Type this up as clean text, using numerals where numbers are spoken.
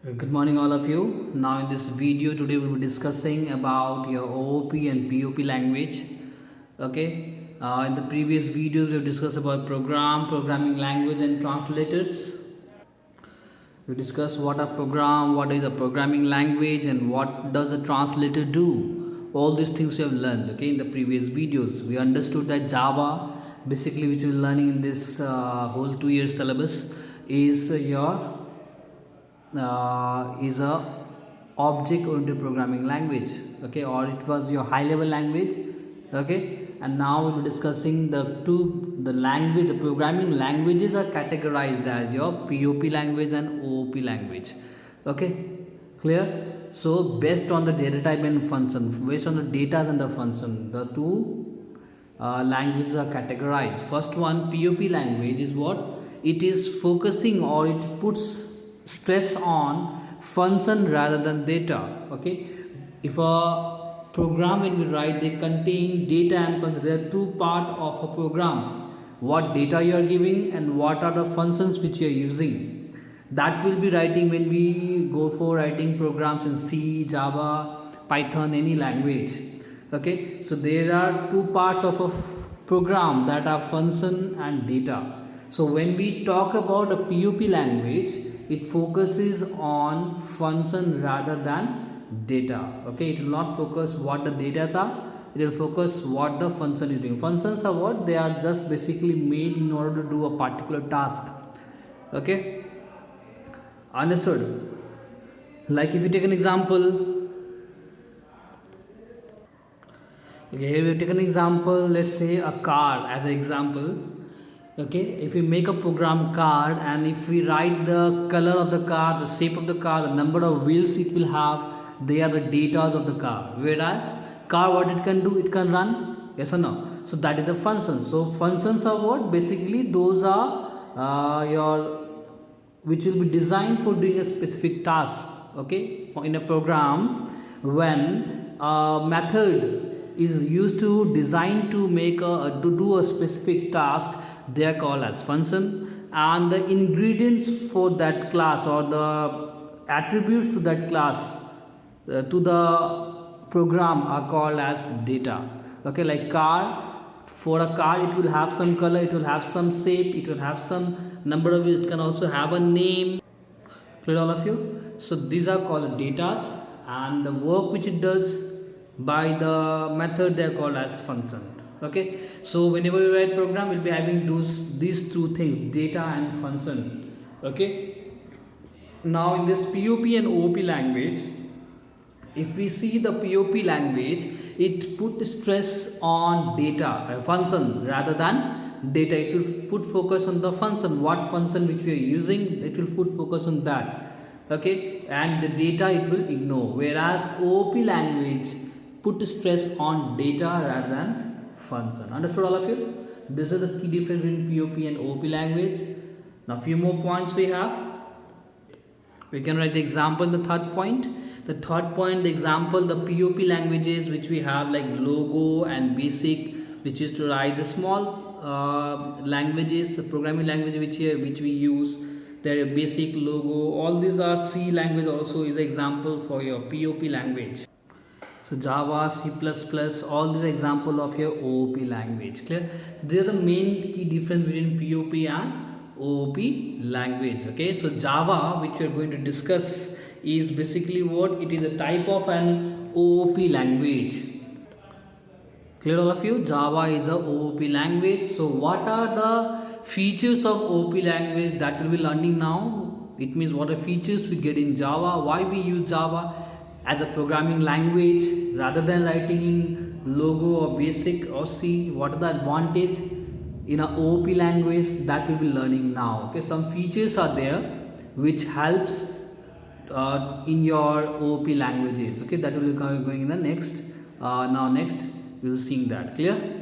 Good morning all of you. Now in this video today we'll be discussing about your OOP and POP language. Okay. In the previous videos we've discussed about programming language and translators. We discussed what what is a programming language and what does a translator do. All these things we have learned, okay, in the previous videos. We understood that Java, basically which we're learning in this whole 2 year syllabus, is is a object oriented programming language, okay, or it was your high level language, okay. And now we'll be discussing the programming languages are categorized as your POP language and OOP language, okay, clear. So based on the data type and function, based on the data and the function, the two languages are categorized. First one, POP language, is what it is focusing, or it puts stress on function rather than data, okay. If a program when we write, they contain data and function. There are two parts of a program: what data you are giving and what are the functions which you are using. That will be writing when we go for writing programs in C, Java, Python, any language, okay. So there are two parts of a program, that are function and data. So when we talk about a POP language, it focuses on function rather than data, okay. It will not focus what the data are, it will focus what the function is doing. Functions are what they are just basically made in order to do a particular task, okay. Understood? Like if you take an example, okay, here we take an example, let's say a car as an example, okay. If we make a program card, and if we write the color of the car, the shape of the car, the number of wheels it will have, they are the data of the car. Whereas car, what it can do, it can run, yes or no. So that is a function. So functions are what, basically those are your which will be designed for doing a specific task, okay. In a program, when a method is used to design to make to do a specific task, they are called as function, and the ingredients for that class, or the attributes to that class, to the program, are called as data, okay. Like car, for a car it will have some color, it will have some shape, it will have some number of, it can also have a name, clear all of you. So these are called datas, and the work which it does by the method, they are called as function, okay. So whenever you write program, we'll be having these two things, data and function, okay. Now in this POP and OOP language, if we see the POP language, it put stress on data, function rather than data. It will put focus on the function, what function which we are using, it will put focus on that, okay. And the data it will ignore. Whereas OOP language put stress on data rather than function. Understood all of you? This is the key difference between POP and OOP language. Now few more points we have. We can write the example in the third point. The third point, the example, the POP languages which we have, like Logo and Basic, which is to write the small languages, programming language which we use. There are Basic, Logo, all these are C language also is an example for your POP language. So Java, C++, all these example of your OOP language, clear. They are the main key difference between POP and OOP language, okay. So Java, which we are going to discuss, is basically what, it is a type of an OOP language, clear all of you. Java is a OOP language. So what are the features of OOP language that we'll be learning now? It means what are features we get in Java, why we use Java as a programming language rather than writing in Logo or Basic or C, what are the advantage in a OOP language, that we'll be learning now, okay. Some features are there which helps in your OOP languages, okay. That will be going in the next next we will see that, clear.